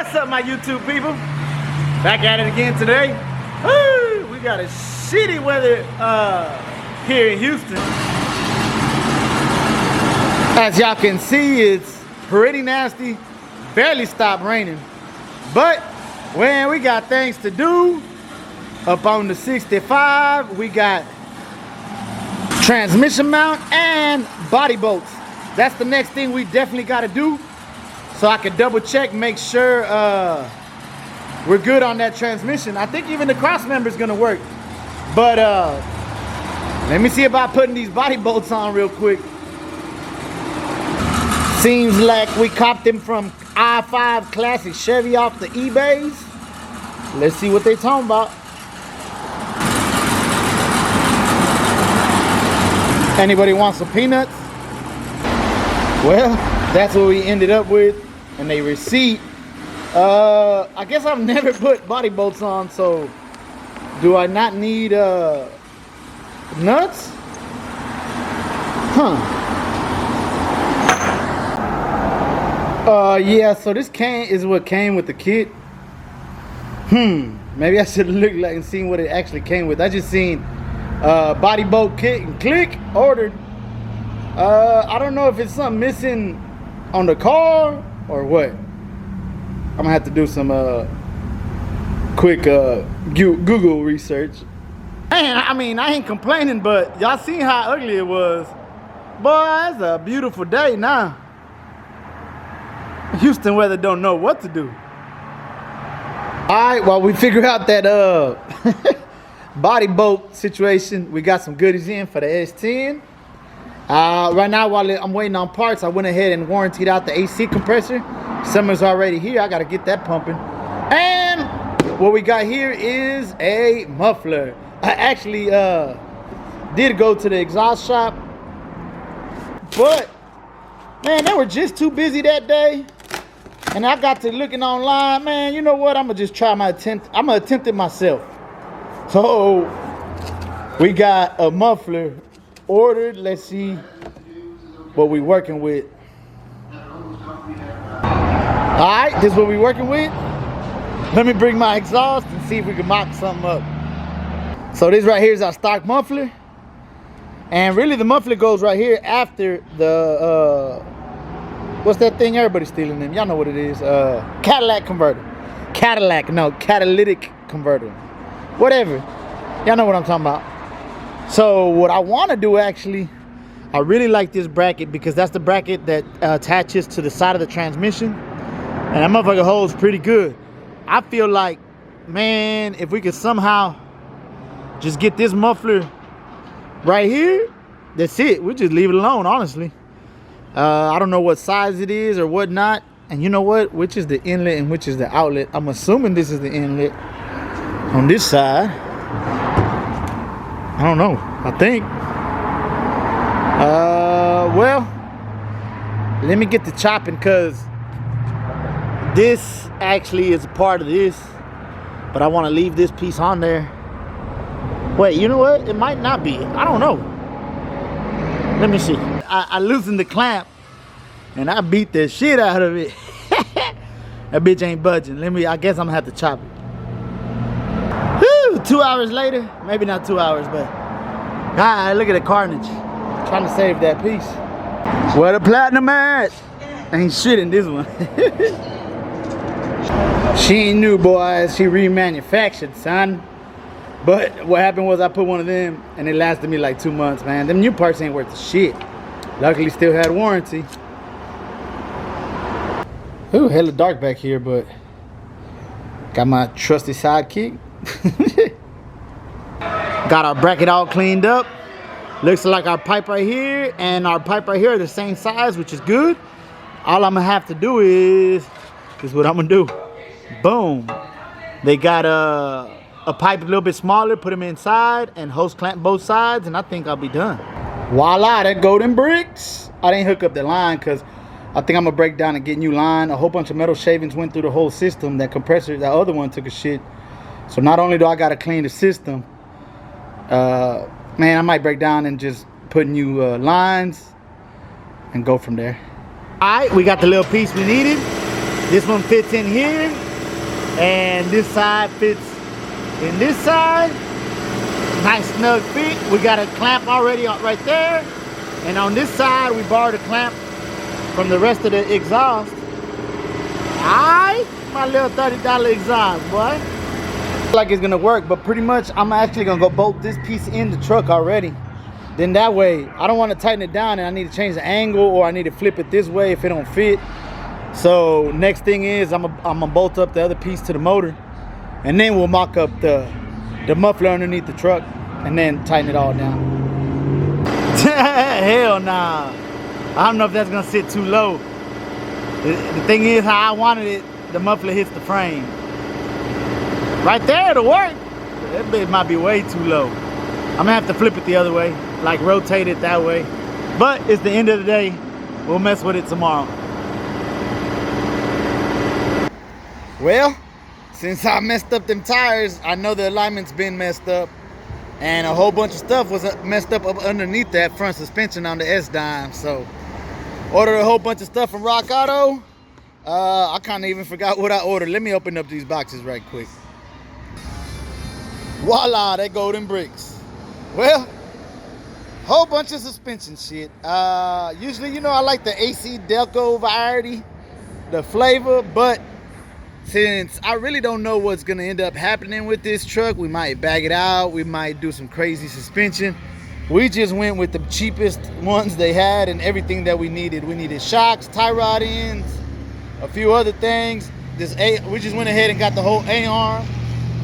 What's up, my YouTube people? Back at it again today. Woo, we got a shitty weather here in Houston. As y'all can see, it's pretty nasty. Barely stopped raining. But when we got things to do up on the 65, we got transmission mount and body bolts. That's the next thing we definitely got to do, so I can double check, make sure we're good on that transmission. I think even the cross member is gonna work, but let me see about putting these body bolts on real quick. Seems like we copped them from I-5 Classic Chevy off the eBays. Let's see what they talking about. Anybody want some peanuts? Well, that's what we ended up with, and a receipt. I guess I've never put body bolts on, so do I not need nuts? Huh. Yeah, so this is what came with the kit. Maybe I should look like and see what it actually came with. I just seen body bolt kit and click ordered. I don't know if it's something missing on the car or what. I'm gonna have to do some quick Google research. Man, I mean, I ain't complaining, but y'all seen how ugly it was. Boy, it's a beautiful day now. Houston weather don't know what to do. Alright, while we figure out that body bolt situation, we got some goodies in for the S10. Right now, while I'm waiting on parts, I went ahead and warrantied out the AC compressor. Summer's already here. I got to get that pumping. And what we got here is a muffler. I actually did go to the exhaust shop, but man, they were just too busy that day. And I got to looking online, man, you know what? I'm going to just try my attempt. I'm going to attempt it myself. So we got a muffler ordered. Let's see what we working with. All right, this is what we working with. Let me bring my exhaust and see if we can mock something up. So this right here is our stock muffler, and really the muffler goes right here after the what's that thing everybody's stealing them? Y'all know what it is. Catalytic converter. Catalytic converter. Whatever. Y'all know what I'm talking about. So what I want to do, actually, I really like this bracket because that's the bracket that attaches to the side of the transmission, and that motherfucker holds pretty good. I feel like, man, if we could somehow just get this muffler right here, that's it. We'll just leave it alone, honestly. I don't know what size it is or whatnot, and you know what? Which is the inlet and which is the outlet? I'm assuming this is the inlet on this side. I don't know. I think. Well, let me get to chopping, because this actually is a part of this, but I want to leave this piece on there. Wait, you know what? It might not be. I don't know. Let me see. I loosened the clamp and I beat the shit out of it. That bitch ain't budging. I guess I'm gonna have to chop it. Whew, 2 hours later. Maybe not 2 hours, but look at the carnage. Trying to save that piece. Where the platinum at? Ain't shit in this one. She ain't new, boys. She remanufactured, son. But what happened was I put one of them and it lasted me like 2 months, man. Them new parts ain't worth the shit. Luckily still had warranty. Ooh, hella dark back here, but got my trusty sidekick. Got our bracket all cleaned up. Looks like our pipe right here and our pipe right here are the same size, which is good. All I'm gonna have to do is what I'm gonna do. Boom. They got a pipe a little bit smaller, put them inside and hose clamp both sides, and I think I'll be done. Voila, that golden bricks. I didn't hook up the line because I think I'm gonna break down and get new line. A whole bunch of metal shavings went through the whole system. That compressor, that other one took a shit. So not only do I gotta clean the system, man, I might break down and just put new lines and go from there. All right, we got the little piece we needed. This one fits in here, and this side fits in this side. Nice snug fit. We got a clamp already right there, and on this side we borrowed a clamp from the rest of the exhaust. Alright, my little $30 exhaust, boy. Like it's gonna work, but pretty much I'm actually gonna go bolt this piece in the truck already. Then that way I don't want to tighten it down and I need to change the angle, or I need to flip it this way if it don't fit. So next thing is I'm gonna bolt up the other piece to the motor, and then we'll mock up the muffler underneath the truck and then tighten it all down. Hell nah. I don't know if that's gonna sit too low. The thing is, how I wanted it, the muffler hits the frame. Right there, it'll work. That bit might be way too low. I'm gonna have to flip it the other way, like rotate it that way. But it's the end of the day. We'll mess with it tomorrow. Well, since I messed up them tires, I know the alignment's been messed up, and a whole bunch of stuff was messed up underneath that front suspension on the S10. So ordered a whole bunch of stuff from Rock Auto. I kind of even forgot what I ordered. Let me open up these boxes right quick. Voila, they golden bricks. Well, whole bunch of suspension shit. Usually, you know, I like the AC Delco variety, the flavor, but since I really don't know what's gonna end up happening with this truck, we might bag it out, we might do some crazy suspension. We just went with the cheapest ones they had and everything that we needed. We needed shocks, tie rod ends, a few other things. We just went ahead and got the whole A-arm.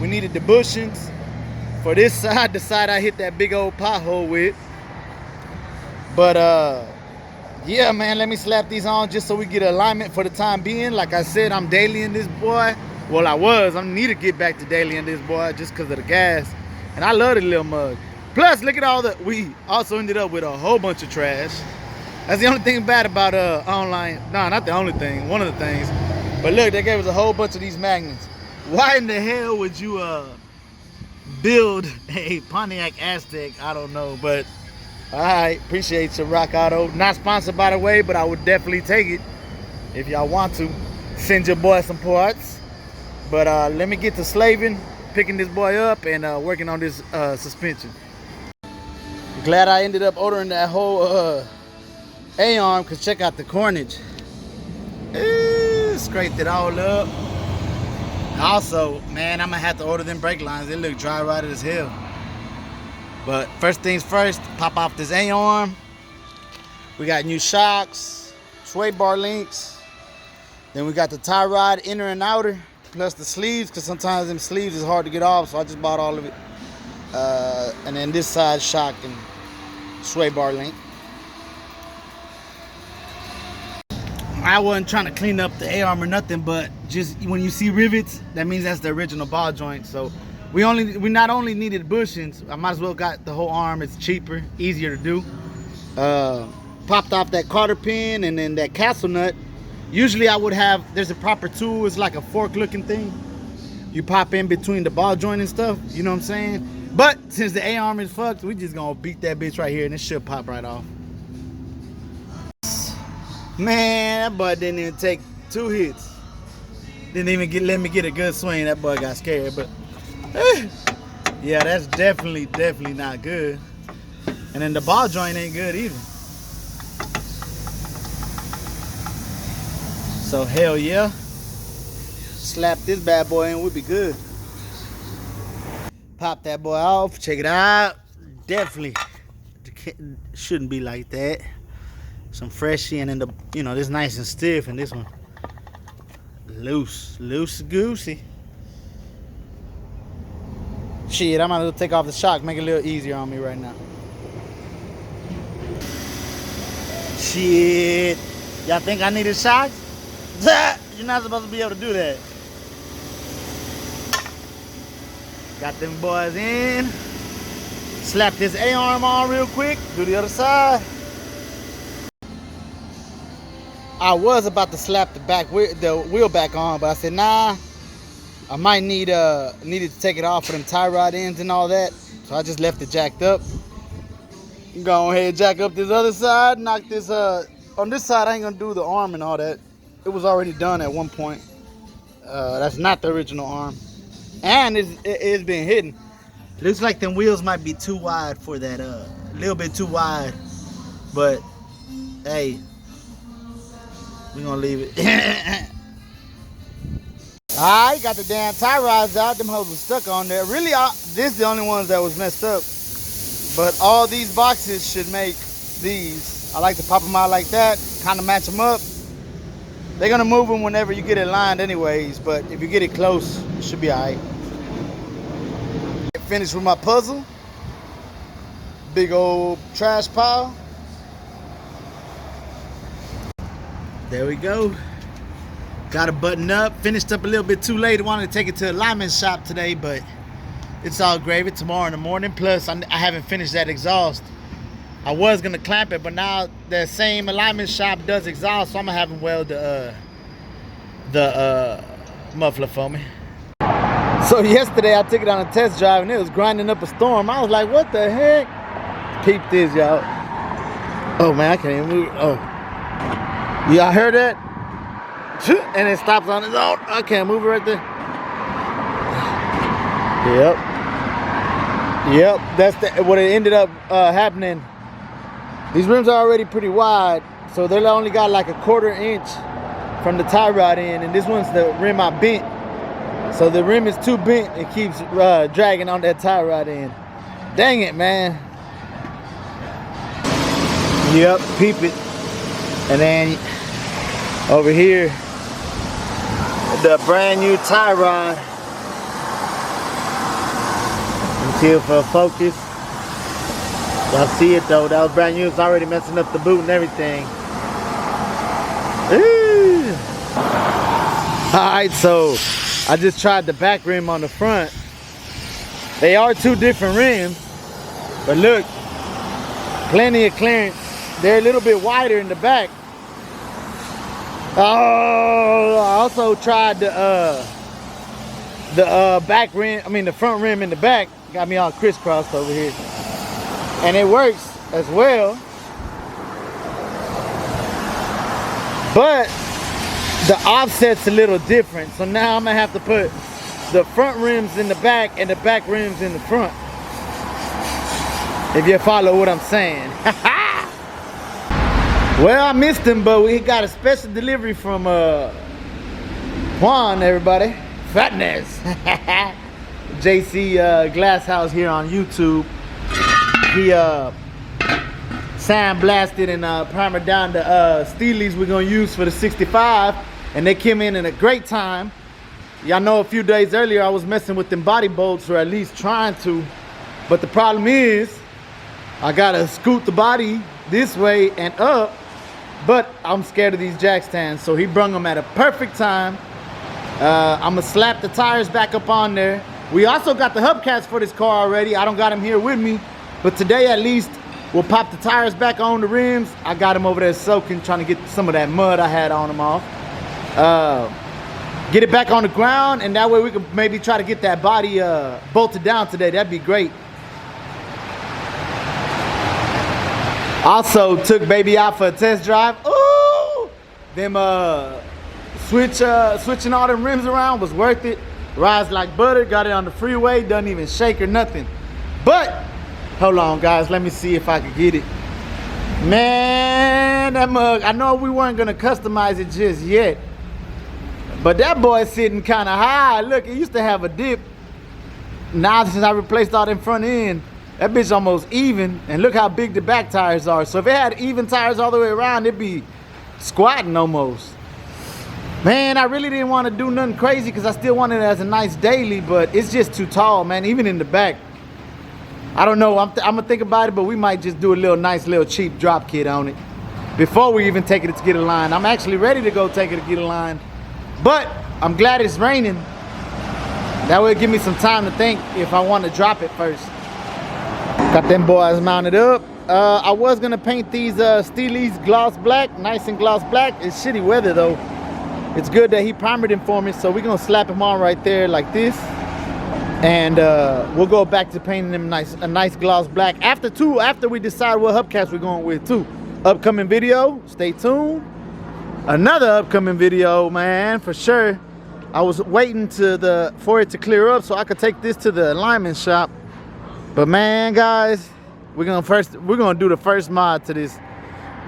We needed the bushings. For this side, the side I hit that big old pothole with. But yeah, man, let me slap these on just so we get alignment for the time being. Like I said, I'm dailying this boy. Well, I need to get back to dailying this boy just because of the gas. And I love the little mug. Plus, look at all the, we also ended up with a whole bunch of trash. That's the only thing bad about online. No, not the only thing, one of the things. But look, they gave us a whole bunch of these magnets. Why in the hell would you build a Pontiac Aztek? I don't know, but all right, appreciate you, Rock Auto. Not sponsored, by the way, but I would definitely take it if y'all want to. Send your boy some parts. But let me get to slaving, picking this boy up, and working on this suspension. Glad I ended up ordering that whole A-arm, because check out the cornage. Scraped it all up. Also, man, I'm gonna have to order them brake lines. They look dry rotted as hell. But first things first, pop off this A-arm. We got new shocks, sway bar links. Then we got the tie rod inner and outer, plus the sleeves, because sometimes them sleeves is hard to get off, so I just bought all of it. And then this side shock and sway bar link. I wasn't trying to clean up the A-arm or nothing, but just when you see rivets, that means that's the original ball joint. So we not only needed bushings, I might as well got the whole arm. It's cheaper, easier to do. Popped off that cotter pin and then that castle nut. Usually I would have, there's a proper tool, it's like a fork looking thing. You pop in between the ball joint and stuff, you know what I'm saying? But since the A-arm is fucked, we just gonna beat that bitch right here and it should pop right off. Man, that boy didn't even take 2 hits. Didn't even let me get a good swing. That boy got scared, but yeah, that's definitely not good. And then the ball joint ain't good either. So hell yeah, slap this bad boy in, we'll be good. Pop that boy off, check it out. Definitely shouldn't be like that. Some freshie, and then the, you know, this nice and stiff, and this one loose goosey. Shit, I might as well take off the shock, make it a little easier on me right now. Shit, y'all think I needed shocks? You're not supposed to be able to do that. Got them boys in. Slap this A-arm on real quick. Do the other side. I was about to slap the wheel back on, but I said nah. I might needed to take it off for them tie rod ends and all that. So I just left it jacked up. Go ahead, jack up this other side. Knock this on this side. I ain't gonna do the arm and all that. it was already done at one point. That's not the original arm. And it's been hidden. Looks like them wheels might be too wide for that, a little bit too wide. But, hey, we're gonna leave it. Alright, got the damn tie rods out. Them hoes were stuck on there. Really, this is the only ones that was messed up. But all these boxes should make these. I like to pop them out like that, kind of match them up. They're gonna move them whenever you get it lined anyways, but if you get it close, it should be alright. Finished with my puzzle. Big old trash pile. There we go. Got it buttoned up. Finished up a little bit too late. I wanted to take it to the lineman shop today, but it's all gravy tomorrow in the morning. Plus, I haven't finished that exhaust. I was gonna clamp it, but now the same alignment shop does exhaust, so I'm gonna have them weld the muffler for me. So yesterday I took it on a test drive and it was grinding up a storm. I was like, what the heck? Peep this, y'all. Oh man, I can't even move. Oh, y'all heard that? And it stops on its own. I can't move it right there. Yep, that's what it ended up happening. These rims are already pretty wide, so they only got like a 1/4 inch from the tie rod end, and this one's the rim I bent. So the rim is too bent, it keeps dragging on that tie rod end. Dang it, man. Yep, peep it. And then over here, the brand new tie rod. Until for focus. Y'all see it though, that was brand new. It's already messing up the boot and everything. Alright, so I just tried the back rim on the front. They are two different rims, but look, plenty of clearance. They're a little bit wider in the back. Oh, I also tried the back rim, the front rim in the back. Got me all crisscrossed over here. And it works as well. But the offset's a little different. So now I'm gonna have to put the front rims in the back and the back rims in the front. If you follow what I'm saying. Well, I missed him, but we got a special delivery from Juan, everybody. Fatness. JC Glass House here on YouTube. He sandblasted and primered down the Steelies we're gonna use for the 65, and they came in a great time. Y'all know a few days earlier I was messing with them body bolts, or at least trying to, but the problem is I gotta scoot the body this way and up, but I'm scared of these Jackstands, so he brung them at a perfect time. I'm gonna slap the tires back up on there. We also got the hubcaps for this car already. I don't got them here with me, but today at least we'll pop the tires back on the rims. I got them over there soaking, trying to get some of that mud I had on them off. Get it back on the ground, and that way we can maybe try to get that body bolted down today. That'd be great. Also took baby out for a test drive. Ooh! Them switching all them rims around was worth it. Rides like butter. Got it on the freeway. Doesn't even shake or nothing. But hold on, guys. Let me see if I can get it. Man, that mug. I know we weren't gonna customize it just yet, but that boy's sitting kind of high. Look, it used to have a dip. Now since I replaced all them front end, that bitch almost even. And look how big the back tires are. So if it had even tires all the way around, it'd be squatting almost. Man, I really didn't want to do nothing crazy because I still wanted it as a nice daily, but it's just too tall, man, even in the back. I don't know, I'm gonna think about it, but we might just do a nice little cheap drop kit on it before we even take it to get aligned. I'm actually ready to go take it to get aligned, but I'm glad it's raining. That way it'll give me some time to think if I want to drop it first. Got them boys mounted up. I was gonna paint these Steelies gloss black, nice and gloss black. It's shitty weather though. It's good that he primered them for me, so we're gonna slap them on right there like this, and we'll go back to painting them a nice gloss black after we decide what hubcaps we're going with too. Upcoming video, stay tuned. another upcoming video, man, for sure. I was waiting for it to clear up so I could take this to the alignment shop. But man, guys, we're gonna do the first mod to this,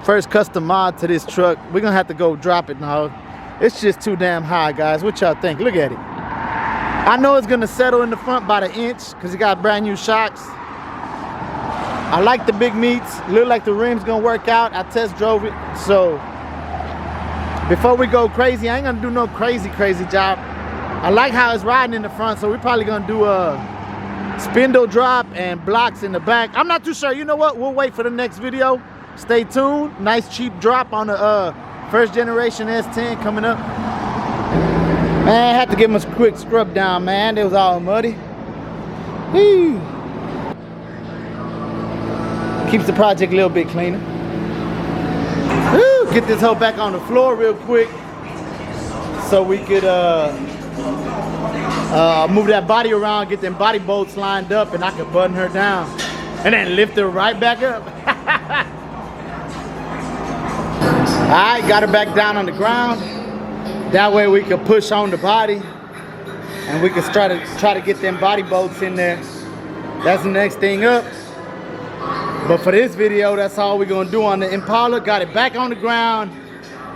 first custom mod to this truck. We're gonna have to go drop it now. It's just too damn high, guys. What y'all think? Look at it. I know it's gonna settle in the front by the inch because it got brand new shocks. I like the big meats. Look like the rim's gonna work out. I test drove it. So before we go crazy, I ain't gonna do no crazy job. I like how it's riding in the front, so we're probably gonna do a spindle drop and blocks in the back. I'm not too sure. You know what? We'll wait for the next video. Stay tuned. Nice cheap drop on the first generation S10 coming up. Man, I had to give him a quick scrub down, man. It was all muddy. Woo. Keeps the project a little bit cleaner. Woo. Get this hoe back on the floor real quick so we could move that body around, get them body bolts lined up, and I could button her down and then lift her right back up. All right, got her back down on the ground. That way we could push on the body and we could try to get them body bolts in there. That's the next thing up. But for this video, that's all we're gonna do on the Impala. Got it back on the ground.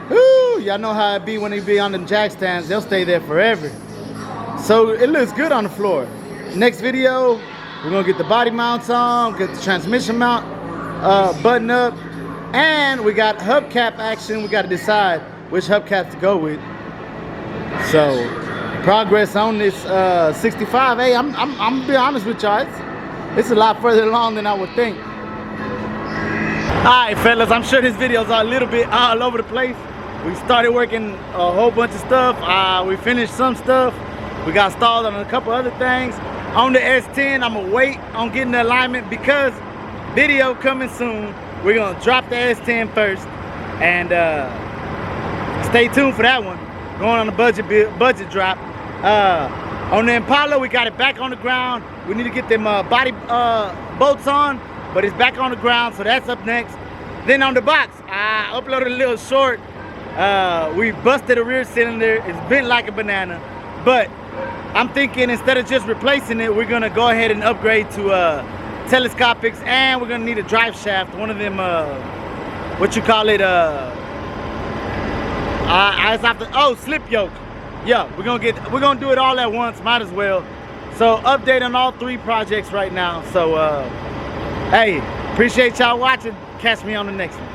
Woo! Y'all know how it be when they be on the Jackstands. They'll stay there forever. So it looks good on the floor. Next video, we're gonna get the body mounts on, get the transmission mount button up, and we got hubcap action. We gotta decide which hubcaps to go with. So progress on this 65. Hey, I'm gonna be honest with y'all. It's a lot further along than I would think. Alright fellas, I'm sure this video's a little bit all over the place. We started working a whole bunch of stuff. We finished some stuff. We got stalled on a couple other things. On the S10, I'm gonna wait on getting the alignment because video coming soon. We're gonna drop the S10 first and stay tuned for that one. Going on the budget drop. On the Impala, we got it back on the ground. We need to get them body bolts on, but it's back on the ground, so that's up next. Then on the box, I uploaded a little short. We busted a rear cylinder. It's bent like a banana, but I'm thinking instead of just replacing it, we're gonna go ahead and upgrade to telescopics, and we're gonna need a drive shaft. One of them, what you call it? Slip yoke. Yeah, we're gonna do it all at once. Might as well. So update on all 3 projects right now. So hey, appreciate y'all watching. Catch me on the next one.